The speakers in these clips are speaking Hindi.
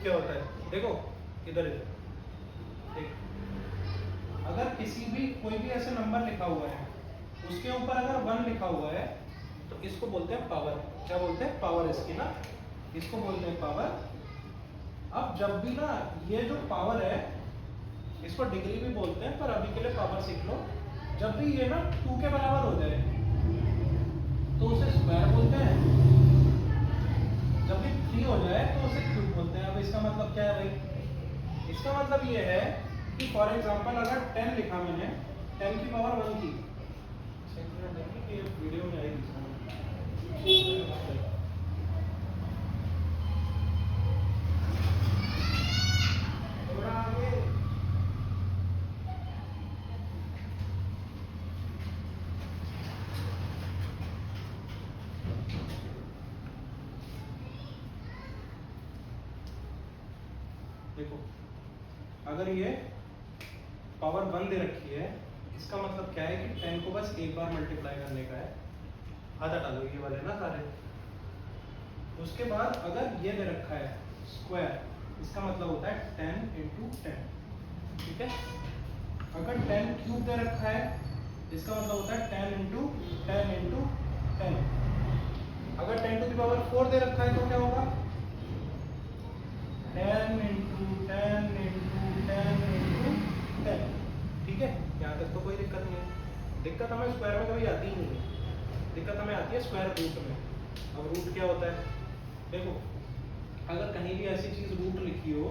क्या होता है, देखो इधर देख, अगर किसी भी कोई भी ऐसे नंबर लिखा हुआ है उसके ऊपर अगर 1 लिखा हुआ है तो इसको बोलते हैं पावर। क्या बोलते हैं? पावर। इसकी ना इसको बोलते हैं पावर। अब जब भी ना ये जो पावर है इसको डिग्री भी बोलते हैं, पर अभी के लिए पावर सीख लो। जब भी ये ना 2 के बराबर हो जाए तो उसे स्क्वायर बोलते हैं, जब भी 3 हो जाए तो उसे क्यूब बोलते हैं। अब इसका मतलब क्या है भाई? इसका मतलब ये है कि फॉर एग्जांपल अगर 10 लिखा मैंने 10 की पावर 1 की, कि वीडियो में आएगी थोड़ा आगे। देखो अगर ये पावर 1 दे रखी है, इसका मतलब क्या है कि 10 को बस एक बार मल्टीप्लाई करने का है। आधा डालो ये वाले ना सारे। उसके बाद अगर ये दे रखा है स्क्वायर, इसका मतलब होता है 10 into 10। ठीक है? अगर 10 क्यूब दे रखा है इसका मतलब होता है 10 into 10 into 10। अगर 10 to the power 4 दे रखा है तो क्या होगा? 10 into 10 into 10 into 10। ठीक है? यहाँ तक तो कोई दिक्कत नहीं है। दिक्कत हमें स्क्वायर में कभी आती ही नहीं है, दिक्कत हमें आती है स्क्वायर रूट में। अब रूट क्या होता है? देखो अगर कहीं भी ऐसी चीज रूट लिखी हो,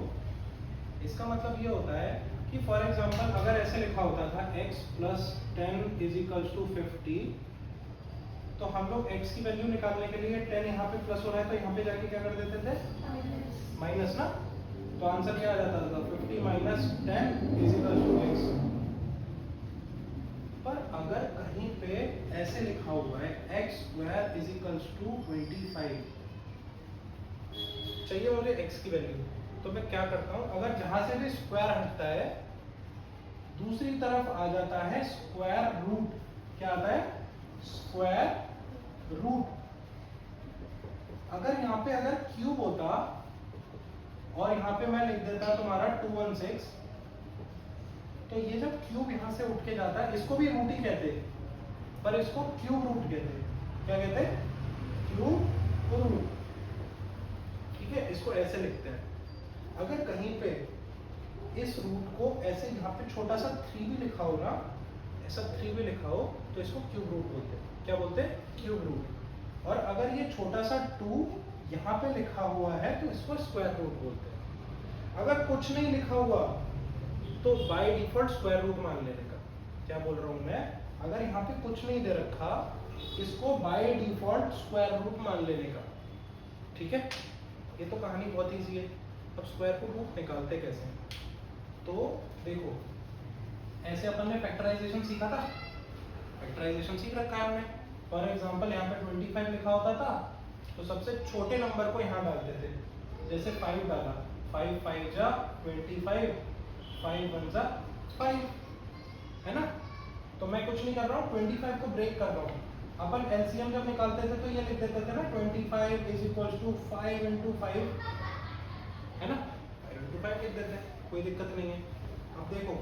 इसका मतलब ये होता है कि फॉर एग्जांपल अगर ऐसे लिखा होता था x plus 10 is equals to 50, तो हम लोग x की वैल्यू निकालने के लिए 10 यहाँ पे प्लस हो रहा है तो यहाँ पे जाके क्या कर देते थे? माइनस ना। तो आंसर क्या आ जाता था? 50 minus 10 is equals to x। पर अगर कहीं पे ऐसे लिखा हुआ है x square is equals to 25, चाहिए मुझे x की वैल्यू, तो मैं क्या करता हूं, अगर जहां से भी स्क्वायर हटता है दूसरी तरफ आ जाता है स्क्वायर रूट। क्या आता है? Square root. अगर यहाँ पे अगर क्यूब होता और यहाँ पे मैं लिख देता तुम्हारा 216, तो ये जब क्यूब यहाँ से उठ के जाता है, इसको भी रूट ही कहते हैं, पर इसको क्यूब रूट कहते हैं। क्या कहते हैं? Cube root. ठीक है? इसको ऐसे लिखते हैं। अगर कहीं पे इस रूट को ऐसे यहाँ पे छोटा सा 3 भी लिखा हो ना, ऐसा 3 भी लिखा हो, तो इसको क्यूब रूट बोलते हैं। क्या बोलते हैं? Cube root. और अगर ये छोटा सा 2 यहाँ पे लिखा हुआ है तो इसको स्क्वायर रूट बोलते हैं। अगर कुछ नहीं लिखा हुआ तो बाय डिफॉल्ट स्क्वायर रूट मान लेने का। क्या बोल रहा हूँ मैं? अगर यहाँ पे कुछ नहीं दे रखा, इसको बाय डिफॉल्ट स्क्वायर रूट मान लेने का। ठीक है? ये तो कहानी बहुत ईजी है। अब स्क्वायर को रूट निकालते कैसे? तो देखो ऐसे अपन ने फैक्टराइजेशन सीखा था, फैक्टराइजेशन सीख रखा है हमने। फॉर एग्जांपल यहाँ पे 25 लिखा होता था तो सबसे छोटे नंबर को यहाँ डालते थे। जैसे 5 डाला, 5 5 जा 25, 5 1 जा 5, है ना? तो मैं कुछ नहीं कर रहा हूँ, 25 को ब्रेक कर रहा हूँ। अपन एलसीएम जब निकालते थे तो ये लिख देते थे ना 25 is equals to 5 into 5, है ना? 5 into 5 लिख देते हैं, कोई दिक्कत नहीं है। अब देखो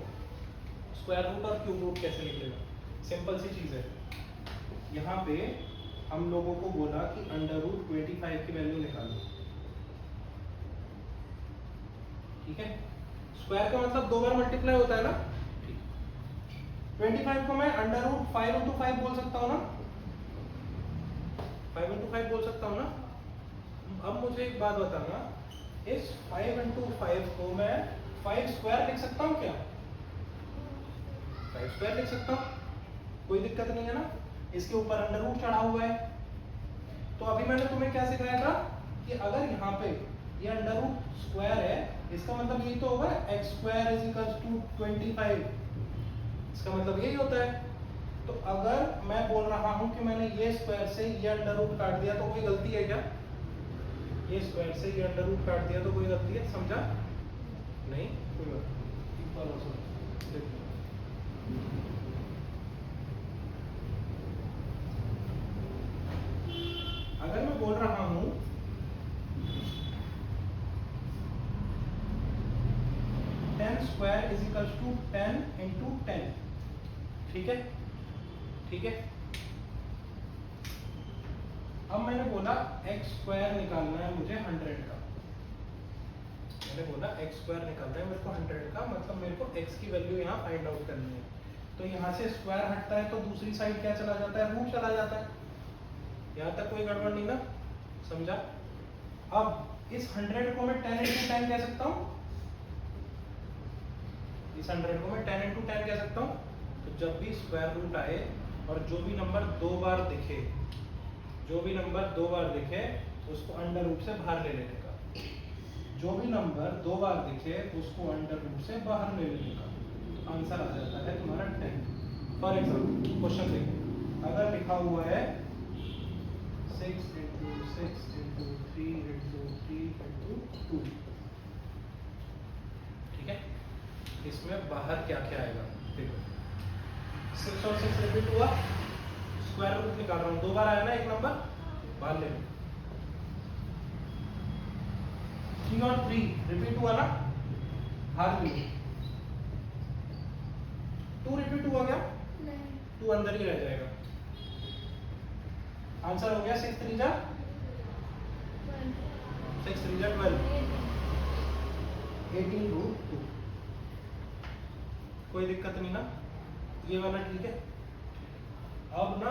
स्क्वायर रूट और क्यूब रूट कैसे लिखेगा? सिंपल सी चीज है। यहाँ पे हम लोगों को बोला कि अंडर रूट 25 की वैल्यू निकालो। ठीक है? स्क्वायर का मतलब 2 बार मल्टीप्लाई होता है ना। 25 को मैं अंडर रूट 5 into 5 बोल सकता हूँ ना, 5 into 5 बोल सकता हूँ ना। अब मुझे एक बात बताना, इस 5 into 5 को मैं 5 स्क्वायर लिख सकता हूँ क्या? 5 स्क्वायर लिख सकता हूँ, कोई दिक्कत नहीं है ना। इसके ऊपर अंडर रूट चढ़ा हुआ है। तो अभी मैंने तुम्हें क्या सिखाया था कि अगर यहाँ पे ये अंडर रूट स्क्वायर है, इसका मतलब यही तो होगा x square is equal to 25। इसका मतलब यही होता है। तो अगर मैं बोल रहा हूँ कि मैंने ये स्क्वायर से ये अंडर रूट काट दिया तो कोई गलती है क्या? ये स्क्वायर से ये अंडर रूट काट दिया तो कोई गलती है? समझा? नहीं, कोई गलती। अगर मैं बोल रहा हूँ square is equal to 10 into 10। ठीक है, ठीक है। अब मैंने बोला एक्स स्क्वायर निकालना है मुझे 100 का। मैंने बोला एक्स स्क्वायर निकालना है मेरे को 100 का, मतलब मेरे को एक्स की वैल्यू यहाँ फाइंड आउट करनी है। तो यहाँ से स्क्वायर हटता है तो दूसरी साइड क्या चला जाता है, रूट चला जाता है। यहाँ तक कोई गड़बड़ नहीं ना, समझा? अब इस 100 को मैं 10 इंटू 10 कह सकता हूँ, इस 100 को मैं 10 इंटू 10 कह सकता हूँ। तो जब भी स्क्वायर रूट आए और जो भी नंबर दो बार दिखे, जो भी नंबर दो बार दिखे उसको अंडर रूट से बाहर ले लेने का। जो भी नंबर दो बार दिखे उसको अंडर रूट से बाहर ले लेने का। तो आंसर आ जाता है तुम्हारा 10। फॉर एग्जाम्पल क्वेश्चन देखो, अगर लिखा हुआ है 6 इंटू 6 इंटू 3 इंटू 3 इंटू 2, ठीक है, इसमें बाहर क्या क्या आएगा देखो। 6 और 6 रिपीट हुआ, स्क्वायर रूट निकाल रहा हूँ, दो बार आया ना एक नंबर, बाहर ले लो। 3 और 3 रिपीट हुआ ना, बाहर ले लो। 2 रिपीट हुआ क्या? नहीं, 2 अंदर ही रह जाएगा। आंसर हो गया 6 3 जा 6 3 जा 12, 18 रूट 2। कोई दिक्कत नहीं ना, ये वाला ठीक है। अब ना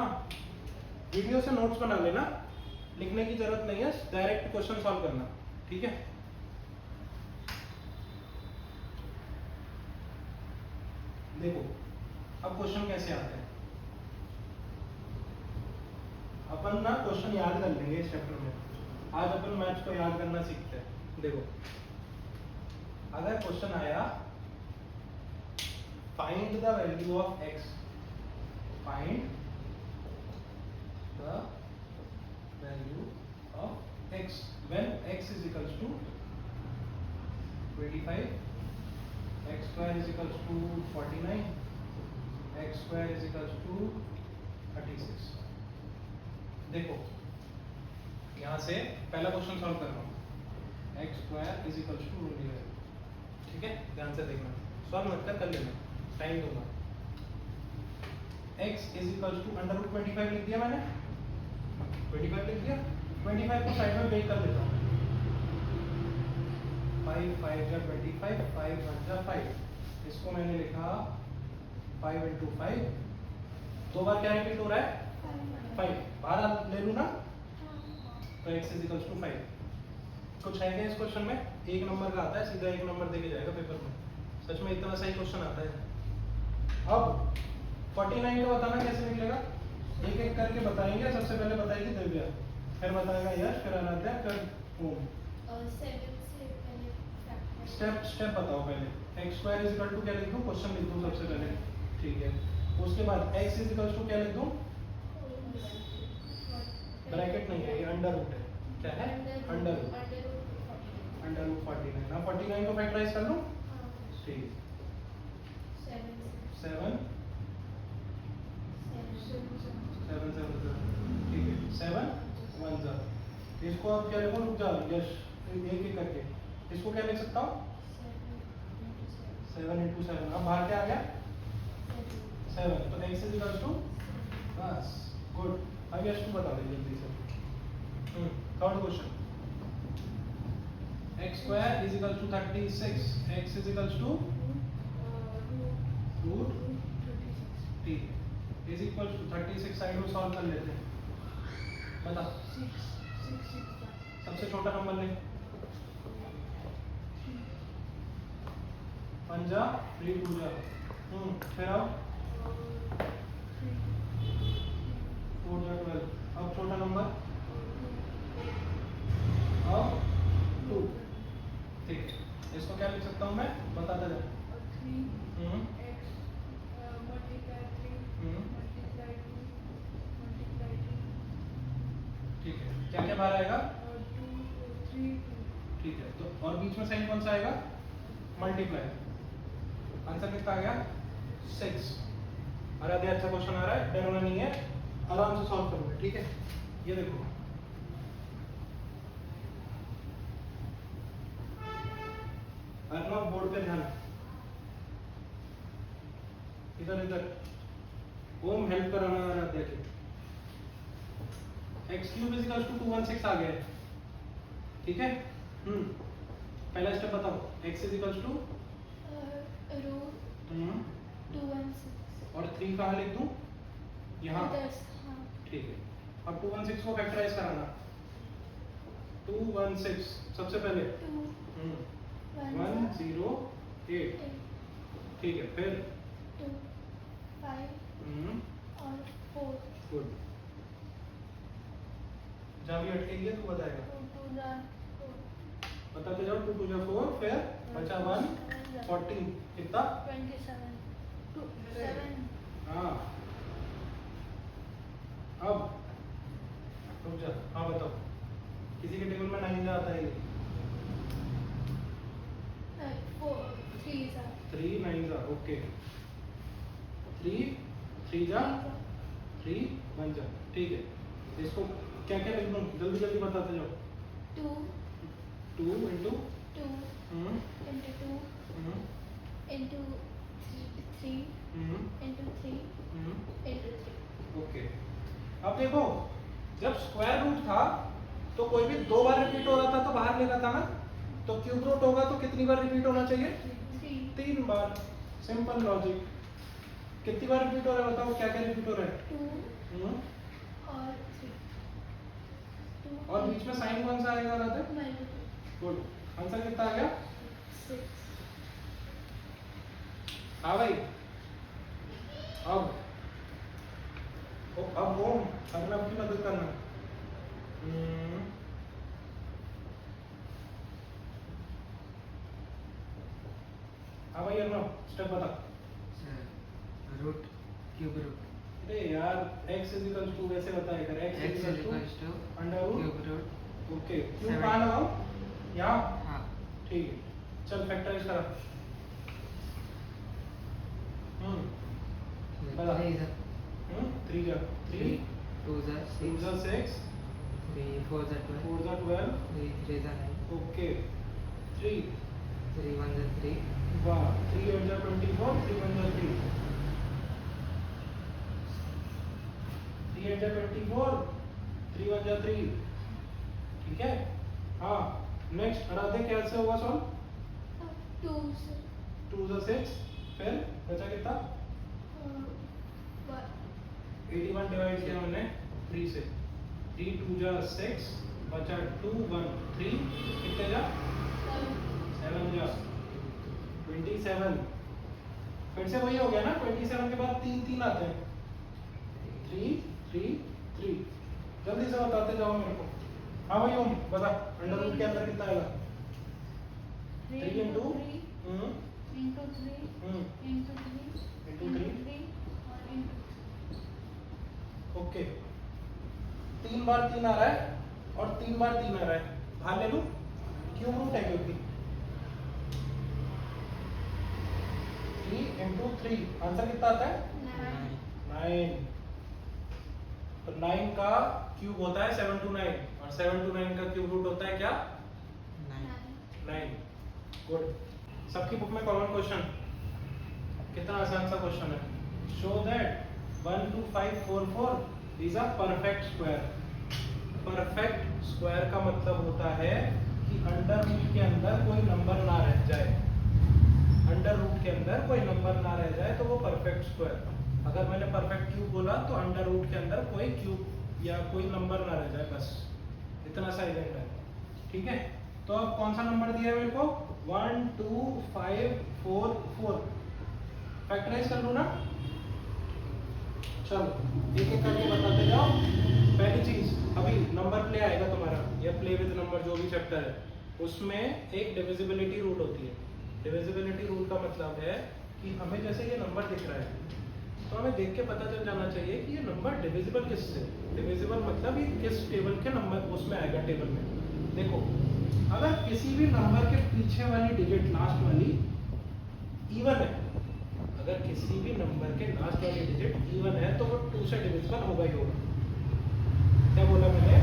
वीडियो से नोट्स बना लेना, लिखने की जरूरत नहीं है, डायरेक्ट क्वेश्चन सॉल्व करना, ठीक है। देखो अब क्वेश्चन कैसे आते हैं, अपन ना क्वेश्चन याद कर लेंगे इस चैप्टर में। आज अपन मैथ्स को याद करना सीखते हैं। देखो अगर क्वेश्चन आया find the value of x, find the value of x when x is equals to 25, x square is equals to 49, x square is equals to 36। देखो यहाँ से पहला क्वेश्चन सॉल्व कर रहा हूँ, x square is equals to 25, ठीक है, ध्यान से देखना, सॉल्व मत कर लेना, टाइम दूंगा। x is equals to under root 25 लिख दिया मैंने, 25 लिख दिया, 25 को साइड में ब्रेक कर देता हूँ। 5 5 जा 25, 5 1 जा 5, इसको मैंने लिखा 5 इंटू 5, दो बार क्या रिपीट हो रहा है, 5, बाहर ले लूँ ना, तो x इज इक्वल्स टू 5। कुछ है क्या इस क्वेश्चन में? एक नंबर का आता है, सीधा एक नंबर देके जाएगा पेपर में, सच में इतना सही क्वेश्चन आता है। अब 49 का बताना कैसे निकलेगा, एक एक करके बताएंगे। सबसे पहले बताएगी दिव्या, फिर बताएगा यश, फिर आराध्या, फिर ओम। स्टेप स्टेप बताओ पहले। X square is equal to क्या लिख दूं, क्वेश्चन लिख दूं सबसे पहले, ठीक है। उसके बाद एक्स इज इक्वल टू क्या लिख दूं, ब्रैकेट नहीं है, ये अंडर रूट है, क्या है, अंडर रूट 49। ना 49 को फैक्टराइज कर लूं, ठीक, 7 ठीक है, 7 1 जा, इसको अब क्या लिखूं, रुक जा यश, एक एक करके इसको क्या लिख सकता हूँ, 7 इंटू 7, अब बाहर क्या आ गया 7, तो x इज इक्वल टू, बस गुड। अब यश को बता दे जल्दी से। Third question, x square is equal to 36, x is equal to root 36, is equal to 36, side में सॉल्व कर लेते हैं, बता। सबसे छोटा नंबर ले, 1 जा 3 2 जा, फिर अब 4 जा 12, अब छोटा नंबर, अब 2, ठीक है। इसको क्या लिख सकता हूँ मैं, बताता जा। 3x मल्टीप्लाई 3 मल्टीप्लाई 2 मल्टीप्लाई 2, ठीक है। क्या क्या बाहर आएगा, 2 3 2, ठीक है। तो और बीच में साइन कौन सा आएगा, मल्टीप्लाई। आंसर कितना आ गया 6। अरे अभी अच्छा क्वेश्चन आ रहा है, डरना नहीं है, आराम से सॉल्व करोगे, ठीक है। ये देखो बोर्ड पे ध्यान, इधर इधर ओम हेल्प कराना आ रहा है। x cube is equal to 216 आ गया, ठीक है। पहला स्टेप बताओ, x is equal to root 216 और 3 कहाँ लिख दूं? यहाँ, हाँ। ठीक है। अब 216 को फैक्टराइज कराना। 216 सबसे पहले 108, ठीक है। फिर 2 5 और 4 गुड। जहाँ भी अटकेगी है तू बताएगा, 2 2 4 बताते जाओ। 2 2 जा 4, फिर बचा 1 14, कितना? 27 2 7 हाँ अब रुक जा, हाँ बताओ, किसी के टेबल में 9 आता है? 4 3 3 9 जा, ओके। 3 3 जा 3 1 जा, ठीक है। इसको क्या क्या लिख दूं? जल्दी जल्दी बताते जाओ। 2 2 into 2 into 2 into 3 into 3 into 3। Okay. अब देखो, जब स्क्वायर रूट था तो कोई भी 2 बार रिपीट हो रहा था तो बाहर लेना था ना, तो क्यूब रूट होगा तो कितनी बार रिपीट होना चाहिए? 3 बार। Simple logic. कितनी बार रिपीट हो रहा है बताओ, क्या क्या रिपीट हो रहा है? 2 और 3 और बीच में साइन कौन सा आएगा राधे? गुड। आंसर कितना आ गया? 6। हाँ भाई। अब ओम अर्नब की मदद करना। हाँ भाई अर्नब, स्टेप बता। Root cube root. अरे यार x इज इक्वल टू वैसे बताएगा, x is equal to under root cube root. Okay. Cube कहाँ लगाओ? यहाँ, हाँ ठीक है। चल फैक्टराइज करा। बता। 3 जा 3 2 जा 2 6 जा 6 3 4 जा 12 4 जा 12 3 3 जा 9 ओके। 3 3 1 जा 3 वाह। 3 8 जा 24 3 1 जा 3 3 8 जा 24 3 1 जा 3, ठीक है। हाँ नेक्स्ट राधे कैसे होगा सॉल्व? 2 2 जा 6, फिर बचा कितना? 81 डिवाइड किया हमने 3 से। 3 2 जा 6 बचा 2 1 3, कितने जा? 7 जा 27। फिर से वही हो गया ना, 27 के बाद 3 3 आते हैं। 3 3 3, जल्दी से बताते जाओ मेरे को। हाँ भाई ओम बता, अंडर रूट के अंदर कितना आएगा? 3 into into 3 into 3 into 3 और into ओके। 3 बार 3 आ रहा है और 3 बार 3 आ रहा है, बाहर ले लूं? क्यूब रूट है क्योंकि 3 into 3, आंसर कितना आता है? 9। तो 9 का क्यूब होता है 7 to 9 और 7 to 9 का क्यूब रूट होता है क्या? 9। गुड। सबकी बुक में कॉमन क्वेश्चन, कितना आसान सा क्वेश्चन है। Show that 1 2 5 4 4 is a perfect square. Perfect square का मतलब होता है कि अंडर रूट के अंदर कोई नंबर ना रह जाए। अंडर रूट के अंदर कोई नंबर ना रह जाए तो वो परफेक्ट स्क्वायर। अगर मैंने परफेक्ट क्यूब बोला तो अंडर रूट के अंदर कोई क्यूब या कोई नंबर ना रह जाए, बस इतना सा इवेंट है, ठीक है। तो अब कौन सा नंबर दिया है मेरे को? 1 2 5 4 4। फैक्टराइज कर लूं ना? चलो एक एक करके बताते जाओ। पहली चीज, अभी नंबर प्ले आएगा तुम्हारा, या प्ले विद नंबर जो भी चैप्टर है, उसमें एक डिविजिबिलिटी रूल होती है। डिविजिबिलिटी रूल का मतलब है कि हमें जैसे ये नंबर दिख रहा है तो हमें देख के पता चल जाना चाहिए कि ये नंबर डिविजिबल किससे। डिविजिबल मतलब ये किस टेबल के नंबर उसमें आएगा टेबल में। देखो, अगर किसी भी नंबर के पीछे वाली डिजिट लास्ट वाली इवन है, अगर किसी भी नंबर के लास्ट वाली डिजिट इवन है तो वो 2 से डिविजिबल होगा ही होगा। क्या बोला मैंने?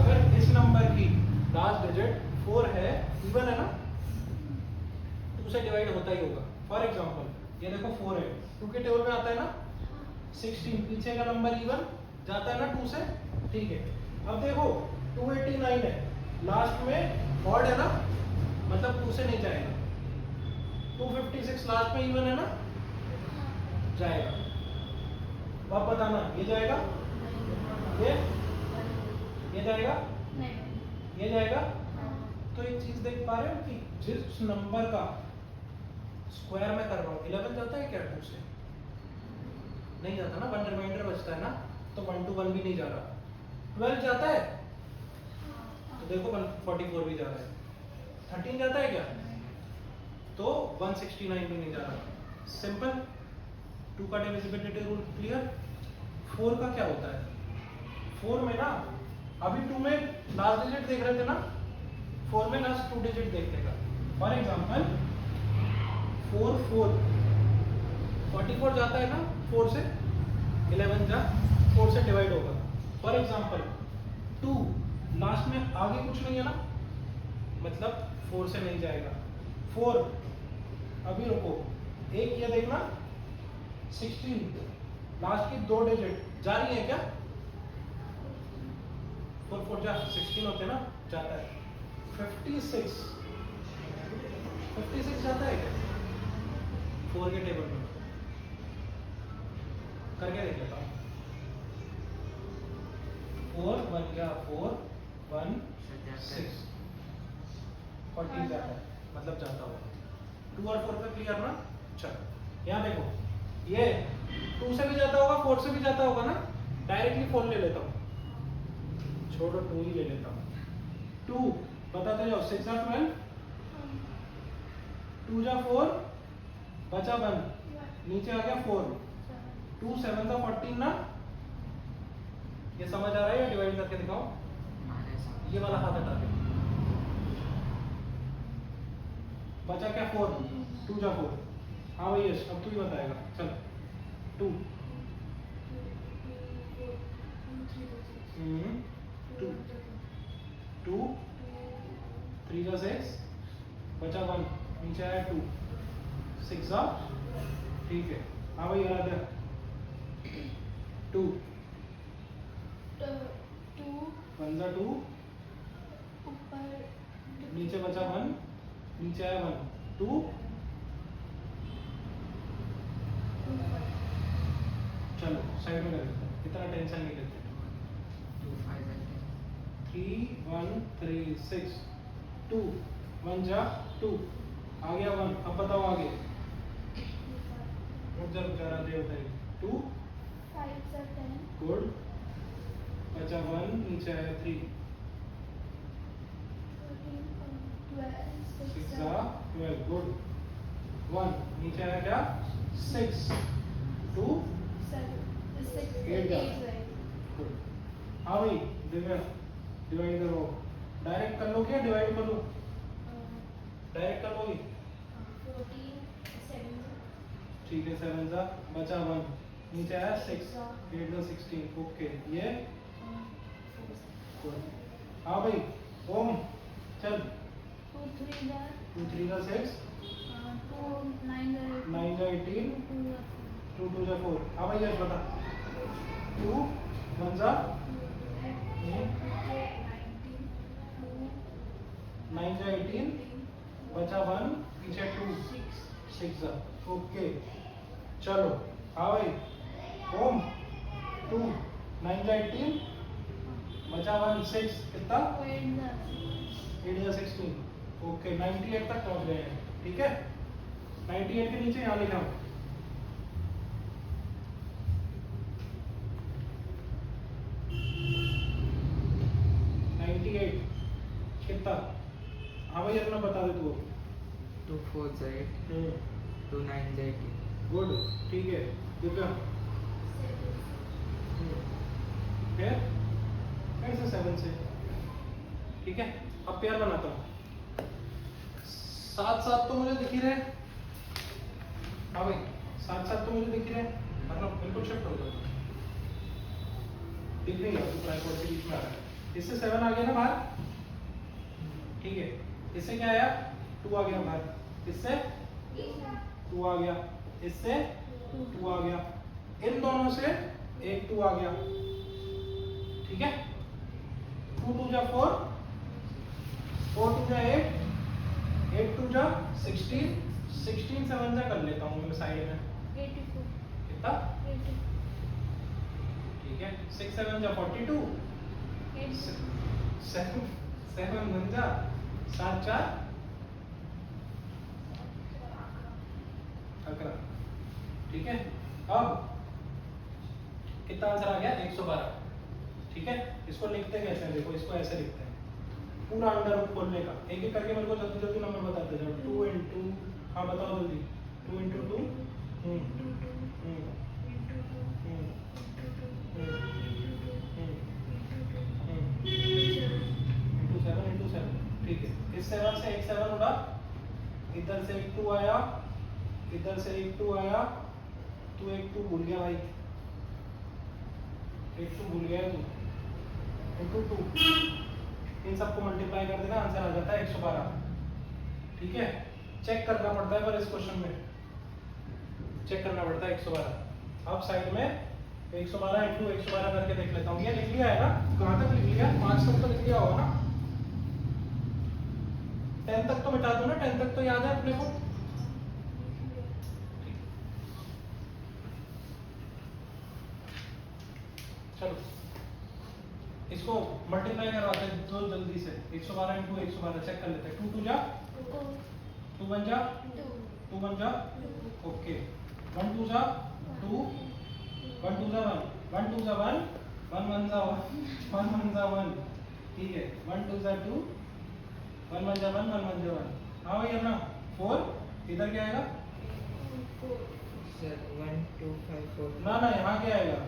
अगर इस नंबर की लास्ट डिजिट 4 है, इवन है ना, 2 से डिवाइड होता ही होगा। फॉर एग्जांपल ये देखो 4 है, 2 के टेबल में आता है ना 16, पीछे का नंबर इवन जाता है ना 2 से, ठीक है। अब देखो 289 है, लास्ट में ऑड है ना, मतलब 2 से नहीं जाएगा। 256 लास्ट में इवन है ना, जाएगा। अब बताना ये जाएगा, ये जाएगा, ये जाएगा। तो एक चीज देख पा रहे हो कि जिस नंबर का स्क्वायर में कर रहा हूँ 11 जाता है क्या 2 से? नहीं जाता ना, 1 रिमाइंडर बचता है ना, तो 1 to 1 भी नहीं जा रहा। 12 जाता है तो देखो 144 भी जा रहा है। 13 जाता है क्या? तो 169 भी नहीं जा रहा। सिंपल। 2 का डिविजिबिलिटी रूल क्लियर। 4 का क्या होता है? 4 में ना, अभी 2 में लास्ट डिजिट देख रहे थे ना, 4 में लास्ट 2 डिजिट देखने का। फॉर एग्जाम्पल 4 4 44 जाता है ना 4 से, 11 जा 4 से डिवाइड होगा। फॉर एग्जाम्पल 2 लास्ट में आगे कुछ नहीं है ना, मतलब 4 से नहीं जाएगा। 4 अभी रुको, एक ये देखना 16 लास्ट की 2 डिजिट जा रही है क्या? 4 4 जा 16 होते ना, जाता है। 56 जाता है क्या 4 के टेबल में? करके देख लेता हूँ। 4 1 क्या 4 1 6 40 जाता है, मतलब जाता होगा। 2 और 4 पे क्लियर ना? चलो यहाँ देखो, ये 2 से भी जाता होगा, 4 से भी जाता होगा ना। डायरेक्टली 4 ले लेता हूँ, छोड़ो 2 ही ले लेता हूँ। 2 बताते जाओ, 6 जा 12, 2 जा 4, बचा 1, नीचे आ गया 4, 2 7 जा 14 ना। ये समझ आ रहा है या डिवाइड करके दिखाओ? ये वाला हाथ हटा दे। बचा क्या 4, 2 जा 4। हाँ भाई यश, अब तू ही बताएगा। चल 2 2 3 जा 6, बचा 1, नीचे आया 2, 6 जा, ठीक है। हाँ भाई आराध्या 2 1 जा 2, नीचे बचा 1, नीचे आया 1, 2 चलो साइड में कर देते हैं, इतना टेंशन नहीं लेते। 3 1 3 6 2 1 जा 2, आ गया 1। अब बताओ आगे, रुक जा दे बताइए। 2 गुड, बचा 1, नीचे आया 3, 6 जा 12, गुड। 1 नीचे आया क्या 6, 2 8 जा, गुड। हाँ भाई दिव्या डिवाइड करो, डायरेक्ट कर लो क्या डिवाइड कर लो? डायरेक्ट कर लोगी? ठीक है 7 जा, बचा 1, नीचे आया 6, 8 जा 16, ओके। ये हाँ भाई ओम चल 2 3 जा 2 3 जा 6, 2 9 जा 18, 2 2 जा 4। हाँ भाई यश बता। 2 1 जा 9 जा 18, बचा 1, पीछे 2, 6 जा, ओके। चलो हाँ भाई ओम 2 9 जा 18, बचा 1 6, कितना 8 जा 16, ओके। 98 तक पहुंच गए हैं, ठीक है। 98 के नीचे यहाँ लिखा हूँ 98 कितना? हाँ भाई अपना बता दे तू। 2 4 जा 8, 2 9 जा 18, गुड, ठीक है। दिव्या फिर से 7 से, ठीक है। अब पेयर बनाता हूँ। 7 7 तो मुझे दिख ही रहे। हाँ भाई 7 7 तो मुझे दिख ही रहे, मतलब बिल्कुल शिफ्ट हो जाता, दिख नहीं रहा तो ट्राइपॉड के बीच में आ रहा है। इससे 7 आ गया ना बाहर, ठीक है। इससे क्या आया 2 आ गया बाहर, इससे 2 आ गया, इससे 2 आ गया, इन दोनों से एक 2 आ गया, ठीक है। 2 2 जा 4, 4 2 जा 8, 8 2 जा 16, 16 से 1 जा कर लेता हूँ मैं साइड में, 84 कितना, 80 ठीक है। 6 7 जा 42, 7 7 1 जा 7 4 11, ठीक है। अब कितना आंसर आ गया, 112, ठीक है। इसको लिखते कैसे हैं, देखो इसको ऐसे लिखते हैं, पूरा अंडर रूट खोलने का, एक एक करके मेरे को जल्दी जल्दी नंबर बताते जाओ। 2 into, हाँ बताओ जल्दी, 2 into 2, into 7 into 7, ठीक है। इस 7 से एक 7 उड़ा, इधर से एक 2 आया, इधर से एक 2 आया, तू एक 2 भूल गया भाई, एक 2 भूल गया तू, into 2, इन सबको मल्टीप्लाई कर देना, आंसर आ जाता है 112, ठीक है। चेक करना पड़ता है पर इस क्वेश्चन में चेक करना पड़ता है 112। अब साइड में 112 इंटू 112 करके देख लेता हूँ, ये लिख लिया है ना, कहाँ तक लिख लिया, 5 तक तो लिख लिया होगा ना, 10 तक तो मिटा दो ना, 10 तक तो याद है अपने को। चलो इसको मल्टीप्लाई करवाते हैं दो जल्दी से, 112 इंटू 112 चेक कर लेते हैं। 2 2 जा 2 1 जा 2 1 जा, ओके। 1 2 जा 2, 1 2 जा 1, 1 2 जा 1, 1 1 जा 1, 1 1 जा 1, ठीक है। 1 2 जा 2, 1 1 जा 1, 1 1 जा 1, हाँ भाई अपना 4, इधर क्या आएगा, सर 1 2 5 4 ना ना यहाँ क्या आएगा,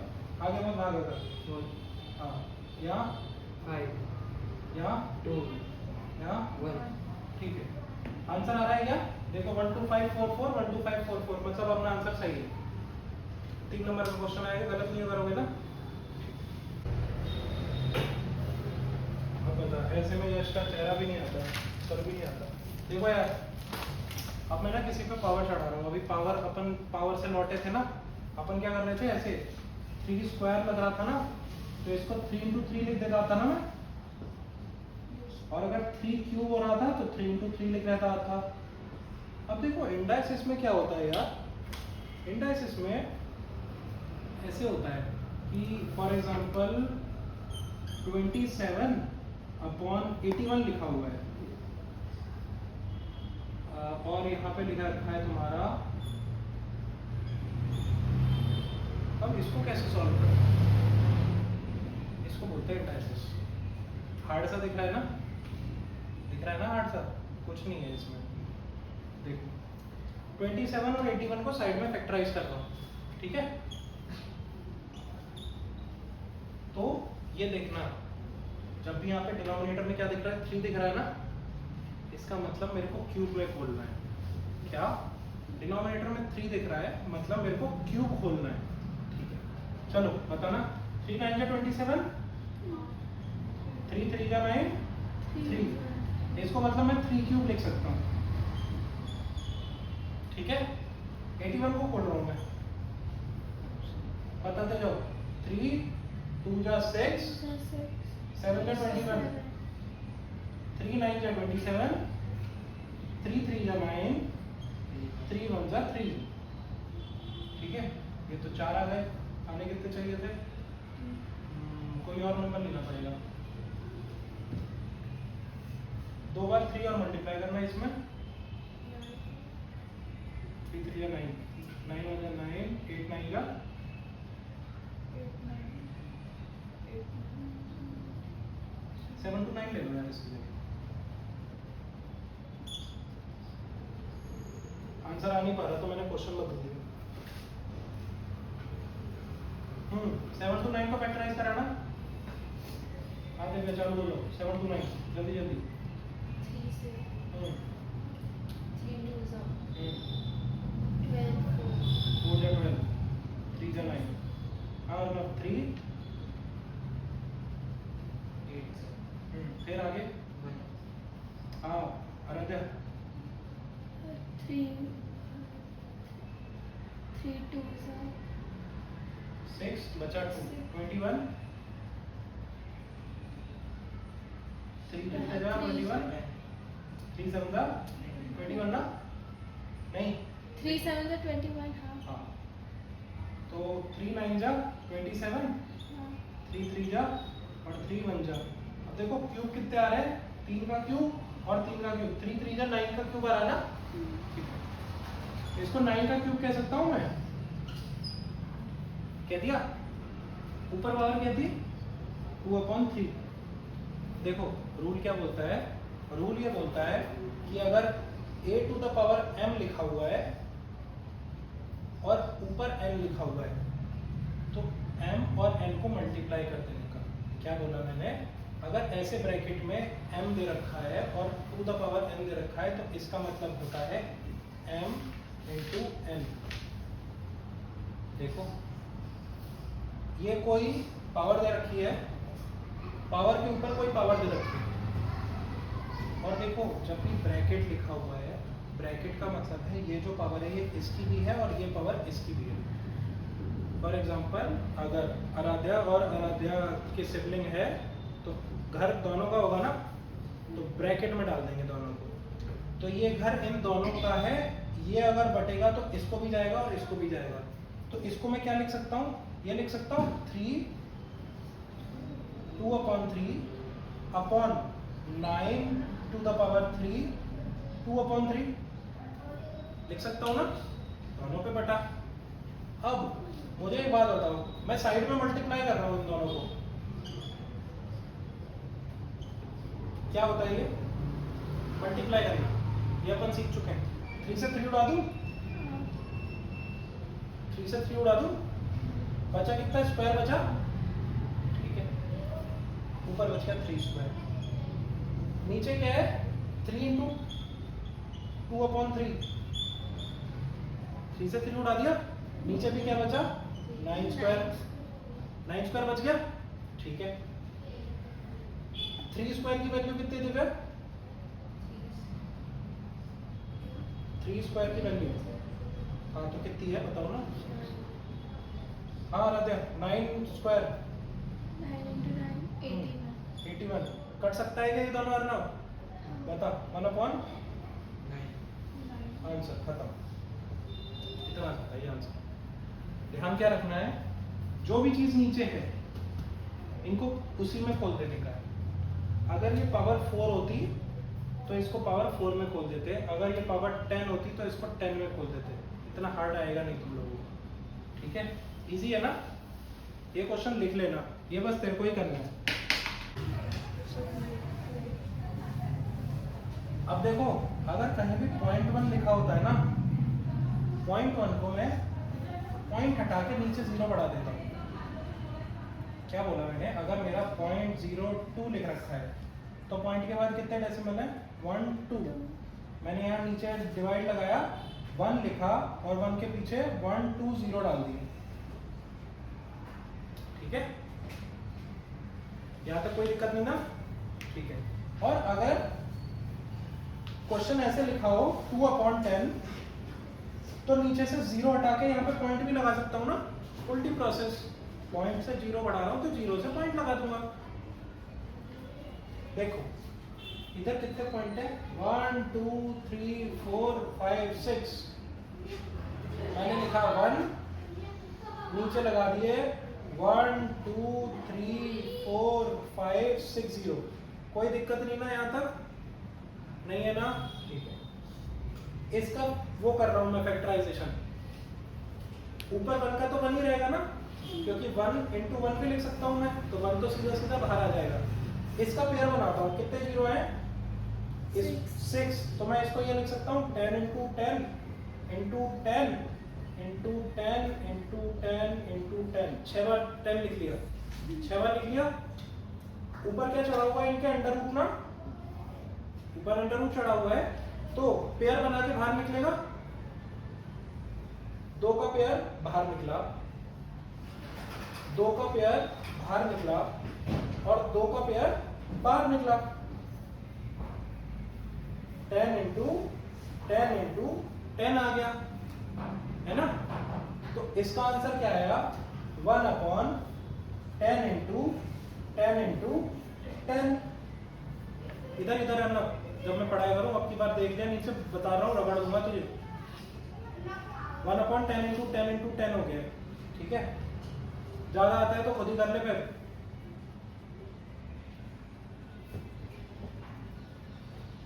आगे मत भाग अगर, 4 हाँ यहाँ 5 यहाँ 2 यहाँ 1, ठीक है। आंसर आ रहा है क्या, देखो 1 2 5 4 4, 1 2 5 4 4, मतलब अपना आंसर सही है। 3 नंबर का क्वेश्चन आएगा, गलत नहीं करोगे ना। अब बता, ऐसे में यश का चेहरा भी नहीं आता, सर भी नहीं आता। देखो यार, अब मैं ना किसी पे पावर चढ़ा रहा हूँ, अभी पावर अपन पावर से लौटे थे ना, अपन क्या कर रहे थे, ऐसे 3 स्क्वायर लग रहा था ना, तो इसको 3 into 3 लिख देता था ना मैं, और अगर 3 क्यूब हो रहा था तो 3 into 3 लिख रहता था। अब देखो इंडाइसिस में क्या होता है यार, इंडाइसिस में ऐसे होता है कि फॉर एग्जांपल 27/81 लिखा हुआ है, और यहाँ पे लिखा रखा है तुम्हारा, अब इसको कैसे सॉल्व करें, इसको बोलते हैं इंडाइसिस। हार्ड सा दिख रहा है ना, दिख रहा है ना हार्ड सा, कुछ नहीं है इसमें। देखो 27 और 81 को साइड में फैक्टराइज कर रहा हूँ, ठीक है। तो ये देखना, जब भी यहाँ पे डिनोमिनेटर में क्या दिख रहा है, 3 दिख रहा है ना, इसका मतलब मेरे को क्यूब में खोलना है। क्या, डिनोमिनेटर में 3 दिख रहा है, मतलब मेरे को क्यूब खोलना है, ठीक है। चलो बताना, 3 9 जा 27, 3 3 जा 9, 3, इसको मतलब मैं 3 क्यूब लिख सकता हूँ, ठीक है। 81 को खोल रहा हूँ मैं, बताते जाओ, 3 2 जा 6, 7 जा 21, 3 9 जा 27, 3 3 जा 9, 3 1 जा 3, ठीक है। ये तो 4 आ गए, आने कितने चाहिए थे, कोई और नंबर लेना पड़ेगा, 2 बार 3 और मल्टीप्लाई करना है इसमें, 3 3 जा 9, 9 1 जा 9, 8 9 जा 7 to 9 ले लो यार इसके लिए। आंसर आ नहीं पा रहा तो मैंने क्वेश्चन बदल दिया। 7 to 9 को फैक्टराइज कराना, आगे चालू हो जाओ, 7 to 9 जल्दी जल्दी। 3 से 3 2 जा 12 4 जा 12, 3 जा 9, हाँ मतलब 3 8, फिर आगे, हाँ आराध्या 3 twos are 6 बचा 2 21 3 कितने जा 21 3 7 जा 21 ना नहीं 3 7 are 21 हाँ हाँ तो 3 9 जा 27 हाँ 3 3 जा और 3 1 जा। अब देखो क्यूब कितने आ रहे हैं 3 का क्यूब और 3 का क्यूब 3 3 जा 9 का क्यूब आ रहा है ना। ठीक है इसको 9 का क्यूब कह सकता हूँ मैं कह दिया ऊपर पावर क्या थी 2/3। देखो रूल क्या बोलता है रूल ये बोलता है कि अगर a to the power m लिखा हुआ है और ऊपर n लिखा हुआ है तो m और n को मल्टीप्लाई कर देने का। क्या बोला मैंने अगर ऐसे ब्रैकेट में m दे रखा है और टू द पावर n दे रखा है तो इसका मतलब होता है m इंटू n। देखो ये कोई पावर दे रखी है पावर के ऊपर कोई पावर दे रखी है और देखो जब भी ब्रैकेट लिखा हुआ है ब्रैकेट का मतलब है ये जो पावर है ये इसकी भी है और ये पावर इसकी भी है। फॉर एग्जांपल अगर आराध्या और आराध्या के सिबलिंग है तो घर दोनों का होगा ना तो ब्रैकेट में डाल देंगे दोनों को। तो ये घर इन दोनों का है ये अगर बटेगा तो इसको भी जाएगा और इसको भी जाएगा। तो इसको मैं क्या लिख सकता हूँ ये लिख सकता हूँ 3 2/3 अपॉन 9 टू द पावर 3 2/3 लिख सकता हूँ ना दोनों पे बटा। अब मुझे एक बात बताओ मैं साइड में मल्टीप्लाई कर रहा हूँ इन दोनों को क्या होता है ये मल्टीप्लाई करना ये अपन सीख चुके हैं। 3 से 3 उड़ा दूं 3 से 3 उड़ा दूं बचा कितना स्क्वायर बचा ठीक है ऊपर बच गया 3 स्क्वायर नीचे क्या है 3 इंटू 2/3 3 से 3 उड़ा दिया नीचे भी क्या बचा 9 स्क्वायर बच गया ठीक है। 3 स्क्वायर की वैल्यू कितनी थी फिर 3 स्क्वायर की वैल्यू हाँ तो कितनी है बताओ ना हाँ आराध्या 9 स्क्वायर 9 into 9 81 81 कट सकता है क्या ये दोनों अर्नव बता 1/9 आंसर खत्म इतना आता है आंसर। ध्यान क्या रखना है जो भी चीज नीचे है इनको उसी में खोल देने का है। अगर ये पावर 4 होती तो इसको पावर 4 में खोल देते अगर ये पावर 10 होती तो इसको 10 में खोल देते इतना हार्ड आएगा नहीं तुम लोगों को। ठीक है इजी है ना ये क्वेश्चन लिख लेना ये बस तेरे को ही करना है। अब देखो अगर कहीं भी पॉइंट 1 लिखा होता है ना पॉइंट 1 को मैं पॉइंट हटा के नीचे 0 बढ़ा देता हूँ। क्या बोला मैंने अगर मेरा 0.02 लिख रखा है तो पॉइंट के बाद कितने डेसिमल है 1 2 मैंने यहाँ नीचे डिवाइड लगाया 1 लिखा और 1 के पीछे 1 2 0 डाल दिए। ठीक है यहाँ तक कोई दिक्कत नहीं ना ठीक है। और अगर क्वेश्चन ऐसे लिखा हो 2/10 तो नीचे से 0 हटा के यहाँ पे पॉइंट भी लगा सकता हूँ ना उल्टी प्रोसेस पॉइंट से 0 बढ़ा रहा हूँ तो 0 से पॉइंट लगा दूंगा। देखो इधर कितने पॉइंट है 1 2 3 4 5 6 मैंने लिखा 1 नीचे लगा दिए 1 2 3 4 5 6 0 कोई दिक्कत नहीं ना यहाँ तक नहीं है ना ठीक है। इसका वो कर रहा हूं मैं फैक्टराइजेशन ऊपर 1 का तो 1 ही रहेगा ना क्योंकि 1 into 1 भी लिख सकता हूं मैं तो 1 तो सीधा सीधा बाहर आ जाएगा। इसका पेयर बनाता हूं कितने 0 है 6 तो मैं इसको ये लिख सकता हूं 10 into 10 into 10 into 10 into 10 into 10 6 बार 10 लिख लिया 6 बार लिख लिया। ऊपर क्या चढ़ा हुआ है इनके अंडर रूट ना ऊपर अंडर रूट चढ़ा हुआ है तो पेयर बना के बाहर निकलेगा 2 का पेयर बाहर निकला 2 का पेयर बाहर निकला और 2 का पेयर बाहर निकला 10 into 10 into 10 आ गया है ना तो इसका आंसर क्या आएगा 1/10 इंटू 10। इधर इधर है ना, जब मैं पढ़ाई करूँ अब की बार देख लिया, नीचे बता रहा हूँ, रगड़ दूंगा तुझे। 1/10 इंटू 10 हो गया, ठीक है। ज्यादा आता है तो खुद ही कर ले फिर।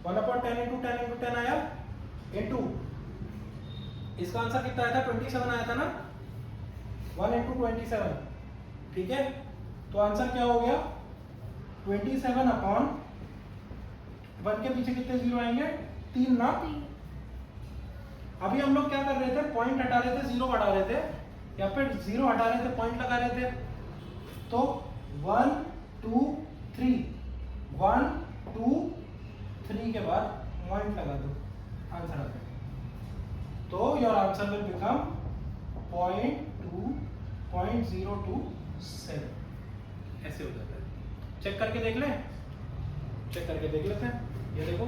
वन अपॉइंट 10 इंटू 10 आया इंटू इसका आंसर कितना आया था 27 आया था ना, 1 इंटू 27, ठीक है। तो आंसर क्या हो गया 27 अपॉन 1 के पीछे कितने जीरो आएंगे 3 ना। 3 अभी हम लोग क्या कर रहे थे, पॉइंट हटा रहे थे, जीरो बढ़ा रहे थे, या फिर जीरो हटा रहे थे, पॉइंट लगा रहे थे। तो 1 2 3 1 2 3 के बाद पॉइंट लगा दो, आंसर आ जाएगा। तो योर आंसर विल बिकम 0.027, ऐसे हो जाता है। चेक करके देख लें, चेक करके देख लेते हैं। ये देखो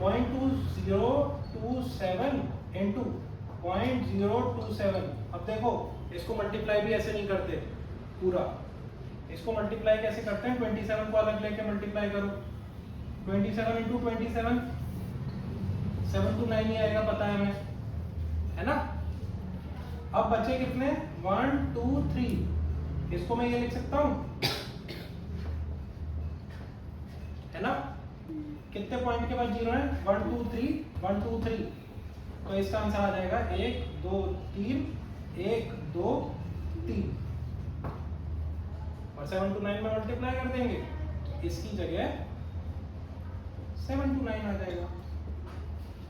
0.2027 इंटू 0.027। अब देखो इसको मल्टीप्लाई भी ऐसे नहीं करते पूरा, इसको मल्टीप्लाई कैसे करते हैं, 27 को अलग लेके मल्टीप्लाई करो। 27 इंटू 27 7 to 9 ही आएगा, पता है हमें, है ना। अब बचे कितने 1 2 3, इसको मैं ये लिख सकता हूं, है ना। कितने पॉइंट के बाद जीरो है 1 2 3 1 2 3, तो इसका आंसर आ जाएगा 1 2 3 1 2 3 और 7 to 9 में मल्टीप्लाई कर देंगे, इसकी जगह 7 to 9 आ जाएगा।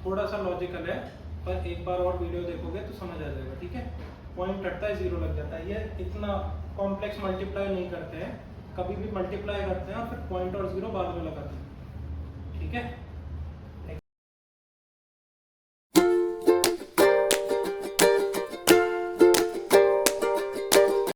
थोड़ा सा लॉजिकल है, पर एक बार और वीडियो देखोगे तो समझ आ जाएगा, ठीक है। पॉइंट कटता है, जीरो लग जाता है, ये इतना कॉम्प्लेक्स मल्टीप्लाई नहीं करते हैं, कभी भी मल्टीप्लाई करते हैं और फिर पॉइंट और जीरो बाद में लगाते हैं, ठीक है।